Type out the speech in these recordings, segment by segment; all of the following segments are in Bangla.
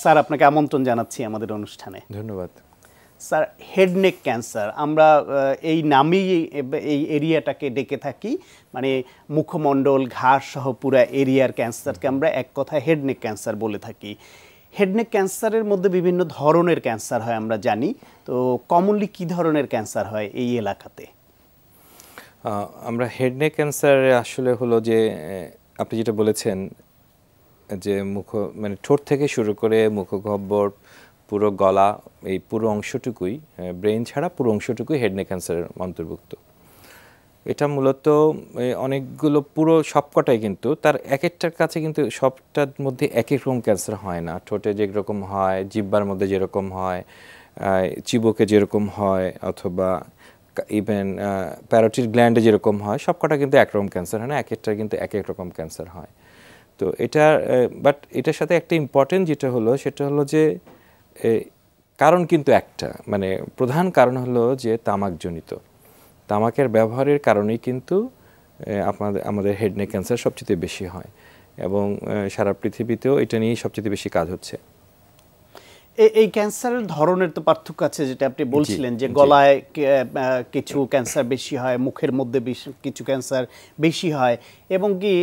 স্যার আপনাকে আমন্ত্রণ জানাচ্ছি আমাদের অনুষ্ঠানে। ধন্যবাদ স্যার। হেড নেক ক্যান্সার আমরা এই নামেই এই এরিয়াটাকে ডেকে থাকি, মানে মুখমণ্ডল ঘাড় সহ পুরো এরিয়ার ক্যান্সারকে আমরা এক কথায় হেড নেক ক্যান্সার বলে থাকি। হেড নেক ক্যান্সারের মধ্যে বিভিন্ন ধরনের ক্যান্সার হয় আমরা জানি, তো কমনলি কি ধরনের ক্যান্সার হয় এই এলাকাতে? আমরা হেড নেক ক্যান্সার আসলে হলো যে আপনি যেটা বলেছেন যে মানে ঠোঁট থেকে শুরু করে মুখগহ্বর পুরো গলা এই পুরো অংশটুকুই, ব্রেন ছাড়া পুরো অংশটুকুই হেড নেক ক্যান্সারের অন্তর্ভুক্ত। এটা মূলত অনেকগুলো পুরো সবকটাই, কিন্তু তার এক একটার কাছে কিন্তু সবটার মধ্যে এক এক রকম ক্যান্সার হয় না। ঠোঁটে যেরকম হয়, জিহ্বার মধ্যে যেরকম হয়, চিবুকে যেরকম হয়, অথবা ইভেন প্যারোটিড গ্ল্যান্ডে যেরকম হয়, সবকটা কিন্তু একরকম ক্যান্সার হয় না, এক একটা কিন্তু এক এক রকম ক্যান্সার হয়। তো এটা বাট এটার সাথে একটা ইম্পর্টেন্ট যেটা হলো সেটা হলো যে কারণ কিন্তু একটা, মানে প্রধান কারণ হলো যে তামাকজনিত। তামাকের ব্যবহারের কারণেই কিন্তু আমাদের হেড নেক ক্যান্সার সবচেয়ে বেশি হয়, এবং সারা পৃথিবীতেও এটা নিয়েই সবচেয়ে বেশি কাজ হচ্ছে। এই ক্যান্সারের ধরনের তো পার্থক্য আছে, যেটা আপনি বলছিলেন যে গলায় কিছু ক্যান্সার বেশি হয়, মুখের মধ্যে কিছু ক্যান্সার বেশি হয়, এবং কি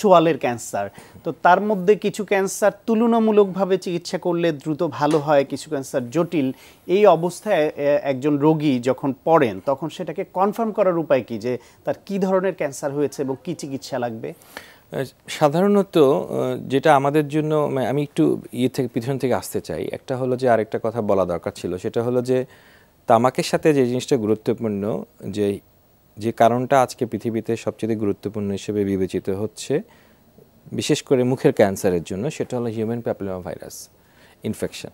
চোয়ালের ক্যান্সার। তো তার মধ্যে কিছু ক্যান্সার তুলনামূলকভাবে চিকিৎসা করলে দ্রুত ভালো হয়, কিছু ক্যান্সার জটিল। এই অবস্থায় একজন রোগী যখন পড়েন তখন সেটাকে কনফার্ম করার উপায় কি, যে তার কি ধরনের ক্যান্সার হয়েছে এবং কি চিকিৎসা লাগবে? সাধারণত যেটা আমাদের জন্য, আমি একটু পিছন থেকে আসতে চাই। একটা হলো যে আরেকটা কথা বলা দরকার ছিল, সেটা হলো যে তামাকের সাথে যে জিনিসটা গুরুত্বপূর্ণ, যে কারণটা আজকে পৃথিবীতে সবচেয়ে গুরুত্বপূর্ণ হিসেবে বিবেচিত হচ্ছে বিশেষ করে মুখের ক্যান্সারের জন্য, সেটা হলো হিউম্যান প্যাপিলোমা ভাইরাস ইনফেকশন।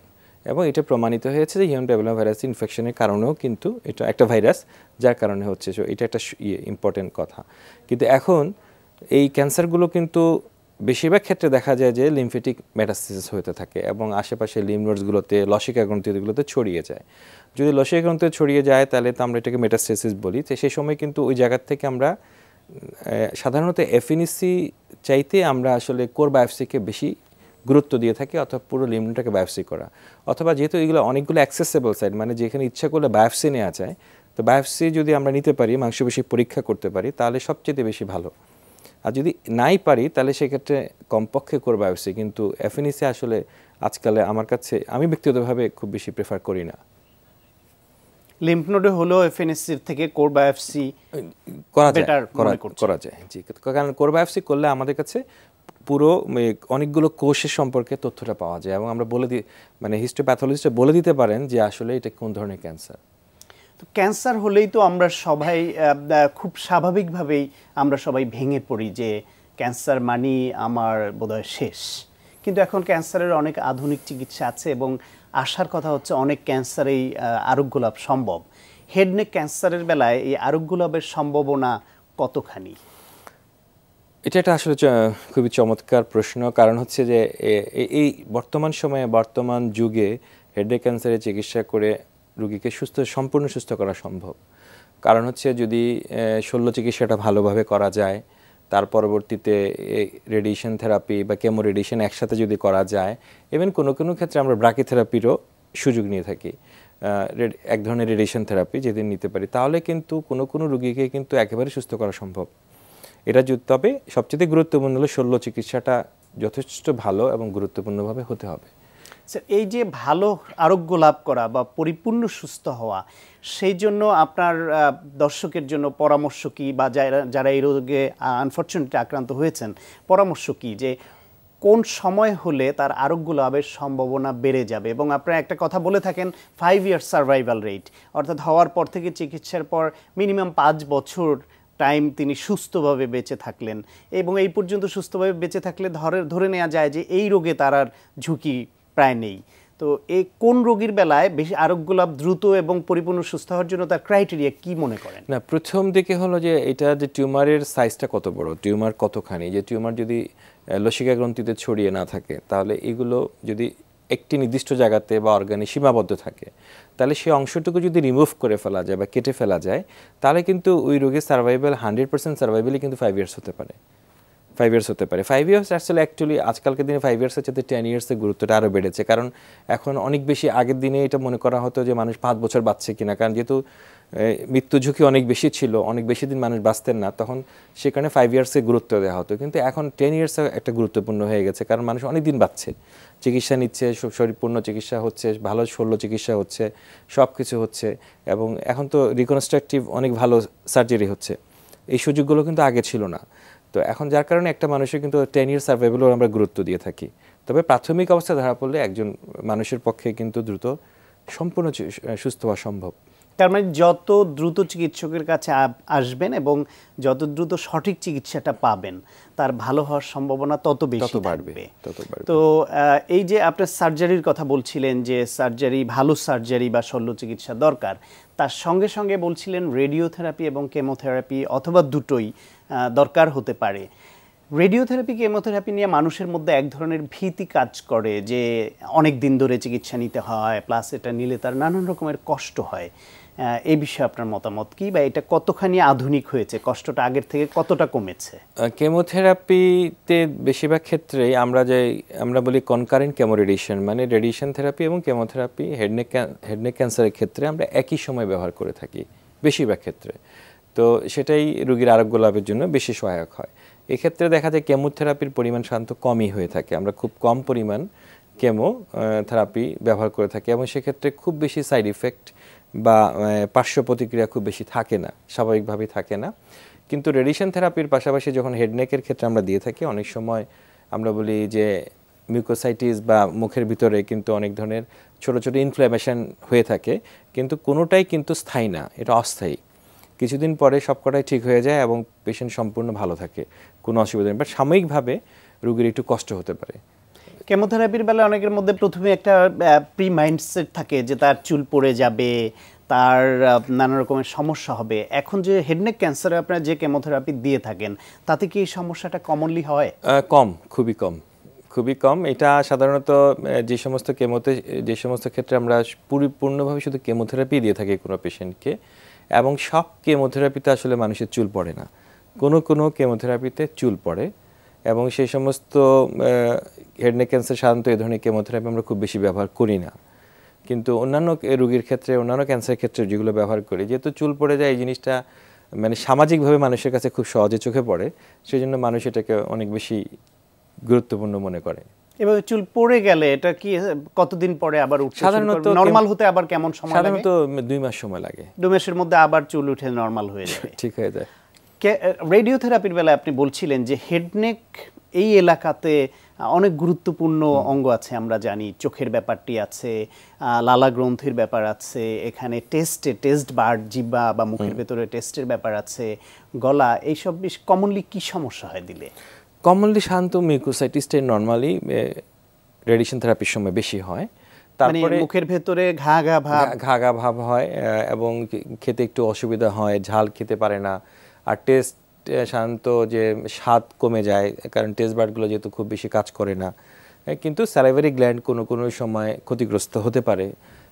এবং এটা প্রমাণিত হয়েছে যে হিউম্যান প্যাপিলোমা ভাইরাস ইনফেকশনের কারণেও কিন্তু এটা একটা ভাইরাস যার কারণে হচ্ছে, এটা একটা ইম্পর্টেন্ট কথা। কিন্তু এখন এই ক্যান্সারগুলো কিন্তু বেশিরভাগ ক্ষেত্রে দেখা যায় যে লিম্ফেটিক মেটাস্টেসিস হতে থাকে এবং আশেপাশে লিম্ফ নোডসগুলোতে, লসিকা গ্রন্থিগুলোতে ছড়িয়ে যায়। যদি লসিকা গ্রন্থিতে ছড়িয়ে যায় তাহলে তো আমরা এটাকে মেটাস্টেসিস বলি। তো সেই সময় কিন্তু ওই জায়গার থেকে আমরা সাধারণত এফএনসি চাইতে আমরা আসলে কোর বায়োপসিকে বেশি গুরুত্ব দিয়ে থাকি, অথবা পুরো লিম্ফ নোডটাকে বায়োপসি করা, অথবা যেহেতু এগুলো অনেকগুলো অ্যাক্সেসেবল সাইট, মানে যেখানে ইচ্ছা করলে বায়োপসি নেওয়া যায়, তো বায়োপসি যদি আমরা নিতে পারি, মাংসপেশি পরীক্ষা করতে পারি, তাহলে সবচেয়ে বেশি ভালো। আর যদি নাই পারি তাহলে সেক্ষেত্রে কমপক্ষে কোর বায়োপসি, কিন্তু এফএনসি আসলে আজকালে আমার কাছে, আমি ব্যক্তিগতভাবে খুব বেশি প্রেফার করি না। লিম্ফ নোডে হলো এফএনসির থেকে কোর বায়োপসি করা যায়। জি, কারণ কোর বায়োপসি করলে আমাদের কাছে পুরো অনেকগুলো কোষের সম্পর্কে তথ্যটা পাওয়া যায়, এবং আমরা বলে দিই, মানে হিস্টোপ্যাথোলজিস্ট বলে দিতে পারেন যে আসলে এটা কোন ধরনের ক্যান্সার। তো ক্যান্সার হলেই তো আমরা সবাই খুব স্বাভাবিকভাবেই আমরা সবাই ভেঙে পড়ি যে ক্যান্সার মানি আমার বোধহয় শেষ। কিন্তু এখন ক্যান্সারের অনেক আধুনিক চিকিৎসা আছে এবং আসার কথা হচ্ছে অনেক ক্যান্সারেই আরোগ্য লাভ সম্ভব। হেড নেক ক্যান্সারের বেলায় এই আরোগ্য লাভের সম্ভাবনা কতখানি? এটা একটা আসলে খুবই চমৎকার প্রশ্ন। কারণ হচ্ছে যে এই বর্তমান সময়ে, বর্তমান যুগে হেড নেক ক্যান্সারের চিকিৎসা করে রোগীকে সম্পূর্ণ সুস্থ করা সম্ভব। কারণ হচ্ছে যদি শল্য চিকিৎসাটা ভালোভাবে করা যায়, তার পরবর্তীতে রেডিয়েশন থেরাপি বা কেমো রেডিয়েশন একসাথে যদি করা যায়, ইভেন কোনো কোনো ক্ষেত্রে আমরা ব্রাকিথেরাপিরও সুযোগ নিয়ে থাকি, এক ধরনের রেডিয়েশন থেরাপি যদি নিতে পারি, তাহলে কিন্তু কোনো কোনো রোগীকে কিন্তু একেবারে সুস্থ করা সম্ভব। এটা তবে সবচেয়ে গুরুত্বপূর্ণ হলো শল্য চিকিৎসাটা যথেষ্ট ভালো এবং গুরুত্বপূর্ণভাবে হতে হবে। এই যে ভালো আরোগ্য লাভ করা বা পরিপূর্ণ সুস্থ হওয়া, সেই জন্য আপনার দর্শকের জন্য পরামর্শ কি, বা যারা এই রোগে আনফরচুনেটলি আক্রান্ত হয়েছেন, পরামর্শ কি যে কোন সময় হলে তার আরোগ্য লাভের সম্ভাবনা বেড়ে যাবে? এবং আপনারা একটা কথা বলে থাকেন 5 ইয়ার্স সার্ভাইভাল রেট, অর্থাৎ হওয়ার পর থেকে চিকিৎসার পর মিনিমাম 5 বছর টাইম তিনি সুস্থভাবে বেঁচে থাকলেন, এবং এই পর্যন্ত সুস্থভাবে বেঁচে থাকলে ধরে নেওয়া যায় যে এই রোগে তার আর ঝুঁকি প্রায় নেই। তো এই কোন রোগীর বেলায় বেশি আরোগ্য লাভ দ্রুত এবং পরিপূর্ণ সুস্থ হওয়ার জন্য তার ক্রাইটেরিয়া কি মনে করেন? না, প্রথম দিকে হলো যে এটা যে টিউমারের সাইজটা কত বড়, টিউমার কতখানি, যে টিউমার যদি লসিকা গ্রন্থিতে ছড়িয়ে না থাকে, তাহলে এগুলো যদি একটি নির্দিষ্ট জায়গাতে বা অর্গানে সীমাবদ্ধ থাকে, তাহলে সেই অংশটুকু যদি রিমুভ করে ফেলা যায় বা কেটে ফেলা যায়, তাহলে কিন্তু ওই রোগের সার্ভাইভাল 100% সার্ভাইভালই কিন্তু 5 ইয়ার্স হতে পারে। 5 ইয়ার্স হতে পারে। 5 ইয়ার্স আসলে অ্যাকচুয়ালি আজকালকার দিনে 5 ইয়ার্সের চাইতে 10 ইয়ার্সের গুরুত্বটা আরও বেড়েছে, কারণ এখন অনেক বেশি, আগের দিনে এটা মনে করা হতো যে মানুষ 5 বছর বাঁচছে কিনা, কারণ যেহেতু মৃত্যু ঝুঁকি অনেক বেশি ছিল, অনেক বেশি দিন মানুষ বাঁচতেন না, তখন সেখানে 5 ইয়ার্সে গুরুত্ব দেওয়া হতো। কিন্তু এখন 10 ইয়ার্স একটা গুরুত্বপূর্ণ হয়ে গেছে, কারণ মানুষ অনেক দিন বাঁচছে, চিকিৎসা নিচ্ছে, শরীরপূর্ণ চিকিৎসা হচ্ছে, ভালো শল্য চিকিৎসা হচ্ছে, সব কিছু হচ্ছে, এবং এখন তো রিকনস্ট্রাকটিভ অনেক ভালো সার্জারি হচ্ছে। এই সুযোগগুলো কিন্তু আগে ছিল না। তো এখন যার কারণে একটা মানুষের কিন্তু 10 ইয়ার সার্ভাইভালও আমরা গুরুত্ব দিয়ে থাকি। তবে প্রাথমিক অবস্থা ধরা পড়লে একজন মানুষের পক্ষে কিন্তু দ্রুত সম্পূর্ণ সুস্থ হওয়া সম্ভব। তার মানে যত দ্রুত চিকিৎসকের কাছে আসবেন এবং যত দ্রুত সঠিক চিকিৎসাটা পাবেন, তার ভালো হওয়ার সম্ভাবনা তত বেশি বাড়বে। তো এই যে আপনার সার্জারির কথা বলছিলেন, যে সার্জারি, ভালো সার্জারি বা শল্য চিকিৎসা দরকার, তার সঙ্গে সঙ্গে বলছিলেন রেডিওথেরাপি এবং কেমোথেরাপি অথবা দুটোই দরকার হতে পারে। রেডিওথেরাপি, কেমোথেরাপি নিয়ে মানুষের মধ্যে এক ধরনের ভীতি কাজ করে যে অনেক দিন ধরে চিকিৎসা নিতে হয়, প্লাস এটা নিলে তার নানান রকমের কষ্ট হয়। এই বিষয়ে আপনার মতামত কি, বা এটা কতখানি আধুনিক হয়েছে, কষ্টটা আগের থেকে কতটা কমেছে? কেমোথেরাপিতে বেশিরভাগ ক্ষেত্রেই আমরা বলি কনকারেন্ট কেমো রেডিয়েশন, মানে রেডিয়েশন থেরাপি এবং কেমোথেরাপি হেডনেক ক্যান্সারের ক্ষেত্রে আমরা একই সময় ব্যবহার করে থাকি বেশিরভাগ ক্ষেত্রে। তো সেটাই রোগীর আরোগ্য লাভের জন্য বেশি সহায়ক হয়। এক্ষেত্রে দেখা যায় কেমোথেরাপির পরিমাণ সাধারণত কমই হয়ে থাকে, আমরা খুব কম পরিমাণ কেমোথেরাপি ব্যবহার করে থাকি, এবং সেক্ষেত্রে খুব বেশি সাইড ইফেক্ট বা পার্শ্ব প্রতিক্রিয়া খুব বেশি থাকে না, স্বাভাবিকভাবেই থাকে না। কিন্তু রেডিয়েশন থেরাপির পাশাপাশি যখন হেডনেকের ক্ষেত্রে আমরা দিয়ে থাকি, অনেক সময় আমরা বলি যে মিউকোসাইটিস বা মুখের ভিতরে কিন্তু অনেক ধরনের ছোট ছোট ইনফ্ল্যামেশন হয়ে থাকে, কিন্তু কোনোটাই কিন্তু স্থায়ী না, এটা অস্থায়ী। কিছুদিন পরে সবকটাই ঠিক হয়ে যায় এবং পেশেন্ট সম্পূর্ণ ভালো থাকে, কোনো অসুবিধা নেই, বাট সাময়িকভাবে রোগীর একটু কষ্ট হতে পারে। কেমোথেরাপির বেলায় অনেকের মধ্যে প্রথমে একটা প্রি মাইন্ডসেট থাকে যে তার চুল পড়ে যাবে, তার নানা রকমের সমস্যা হবে। এখন যে হেডনেক ক্যান্সারে আপনারা যে কেমোথেরাপি দিয়ে থাকেন, তাতে কি এই সমস্যাটা কমনলি হয়? কম, খুবই কম। এটা সাধারণত যে সমস্ত ক্ষেত্রে আমরা পরিপূর্ণভাবে শুধু কেমোথেরাপি দিয়ে থাকি কোনো পেশেন্টকে, এবং সব কেমোথেরাপিতে আসলে মানুষের চুল পড়ে না, কোনো কেমোথেরাপিতে চুল পড়ে, এবং সেই সমস্ত হেডনেক ক্যান্সার সাধারণত এই ধরনের কেমোথেরাপি আমরা খুব বেশি ব্যবহার করি না। কিন্তু অন্যান্য রোগীর ক্ষেত্রে, অন্যান্য ক্যান্সারের ক্ষেত্রে যেগুলো ব্যবহার করি, যেহেতু চুল পড়ে যায়, এই জিনিসটা মানে সামাজিকভাবে মানুষের কাছে খুব সহজে চোখে পড়ে, সেই জন্য মানুষ এটাকে অনেক বেশি গুরুত্বপূর্ণ মনে করে। এবার চুল পড়ে গেলে এটা কি কতদিন পরে আবার উঠে? সাধারণত নরমাল হতে আবার কেমন সময় লাগে? সাধারণত 2 মাস সময় লাগে। 2 মাসের মধ্যে আবার চুল উঠে নরমাল হয়ে যাবে, ঠিক হয়ে যায়। রেডিওথেরাপির বেলায় আপনি বলছিলেন যে হেডনেক এই এলাকাতে অনেক গুরুত্বপূর্ণ অঙ্গ আছে, আমরা জানি চোখের ব্যাপারটি আছে, লালা গ্রন্থির ব্যাপার আছে, এখানে টেস্ট বার, জিহ্বা বা মুখের ভেতরে টেস্টের ব্যাপার আছে, গলা, এইসব বেশ কমনলি কি সমস্যা হয় দিলে? কমনলি সাধারণত মিউকোসাইটিসটাই নরমালি রেডিয়েশন থেরাপির সময় বেশি হয়। তারপরে মুখের ভেতরে ঘা ঘা ভাব হয়, এবং খেতে একটু অসুবিধা হয়, ঝাল খেতে পারে না, আর টেস্ট সাধারণত যে স্বাদ কমে যায়, কারণ টেস্ট বার্ডগুলো যেহেতু খুব বেশি কাজ করে না। কিন্তু স্যালাইভারি গ্ল্যান্ড কোনো সময় ক্ষতিগ্রস্ত হতে পারে।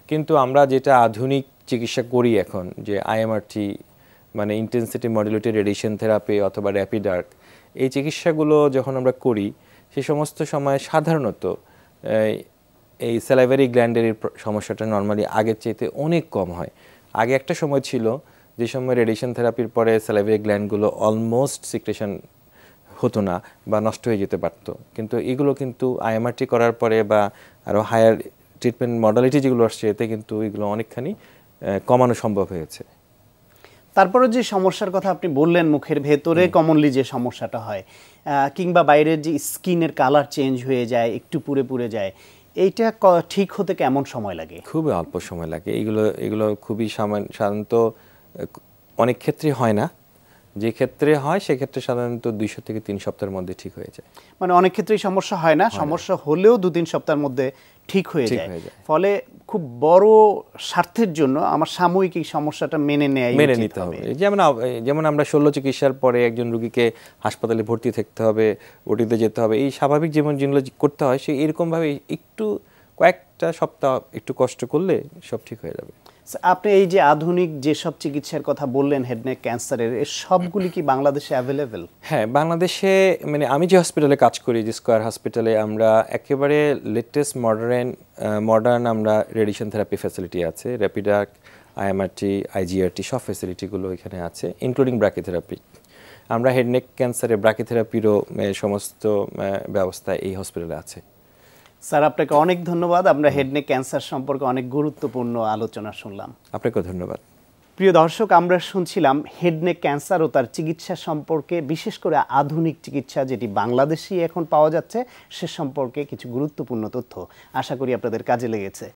কিন্তু আমরা যেটা আধুনিক চিকিৎসা করি এখন, যে আইএমআরটি মানে ইন্টেন্সিটি মডুলেটেড রেডিয়েশন থেরাপি অথবা র্যাপিড আর্ক, এই চিকিৎসাগুলো যখন আমরা করি, সে সমস্ত সময় সাধারণত এই স্যালাইভারি গ্ল্যান্ডের সমস্যাটা নর্মালি আগের চাইতে অনেক কম হয়। আগে একটা সময় ছিল যে সময় রেডিয়েশন থেরাপির পরে স্যালাইভারি গ্ল্যান্ডগুলো অলমোস্ট সিক্রেশন হতো না বা নষ্ট হয়ে যেতে পারতো, কিন্তু এগুলো কিন্তু আইএমআরটি করার পরে বা আরও হায়ার ট্রিটমেন্ট মডালিটি যেগুলো আসছে, এতে কিন্তু এগুলো অনেকখানি কমানো সম্ভব হয়েছে। তারপরে যে সমস্যার কথা আপনি বললেন, মুখের ভেতরে কমনলি যে সমস্যাটা হয়, কিংবা বাইরের যে স্কিনের কালার চেঞ্জ হয়ে যায়, একটু পুড়ে যায়, এইটা ঠিক হতে কেমন সময় লাগে? খুবই অল্প সময় লাগে। এগুলো খুবই সাধারণত অনেক ক্ষেত্রে হয় না, যে ক্ষেত্রে হয় সেক্ষেত্রে সাধারণত 2 থেকে 3 সপ্তাহের মধ্যে ঠিক হয়ে যায়। মানে অনেক ক্ষেত্রেই সমস্যা হয় না, সমস্যা হলেও 2-3 সপ্তাহের মধ্যে ঠিক হয়ে যায়। ফলে খুব বড় স্বার্থের জন্য আমার সাময়িক এই সমস্যাটা মেনে নিতে হবে। যেমন আমরা শল্য চিকিৎসার পরে একজন রোগীকে হাসপাতালে ভর্তি থাকতে হবে, ওটিতে যেতে হবে, এই স্বাভাবিক যেমন যেগুলো করতে হয়, সেই এরকমভাবে একটু কয়েকটা সপ্তাহ একটু কষ্ট করলে সব ঠিক হয়ে যাবে। আপনি এই যে আধুনিক যেসব চিকিৎসার কথা বললেন হেড নেক ক্যান্সারের, এর সবগুলি কি বাংলাদেশে অ্যাভেলেবেল? হ্যাঁ, বাংলাদেশে মানে আমি যে হসপিটালে কাজ করি, যে স্কয়ার হসপিটালে, আমরা একেবারে লেটেস্ট মডার্ন আমরা রেডিয়েশন থেরাপি ফ্যাসিলিটি আছে, র্যাপিডাক, আইএমআরটি, আইজিআরটি সব ফ্যাসিলিটিগুলো এখানে আছে, ইনক্লুডিং ব্র্যাকিথেরাপি। আমরা হেড নেক ক্যান্সারে ব্র্যাকিথেরাপিরও সমস্ত ব্যবস্থা এই হসপিটালে আছে। স্যার আপনাকে অনেক ধন্যবাদ। আমরা হেড নেক ক্যান্সার সম্পর্কে অনেক গুরুত্বপূর্ণ আলোচনা শুনলাম। আপনাকেও ধন্যবাদ। প্রিয় দর্শক, আমরা শুনছিলাম হেড নেক ক্যান্সার ও তার চিকিৎসা সম্পর্কে, বিশেষ করে আধুনিক চিকিৎসা যেটি বাংলাদেশেই এখন পাওয়া যাচ্ছে সে সম্পর্কে কিছু গুরুত্বপূর্ণ তথ্য। আশা করি আপনাদের কাজে লেগেছে।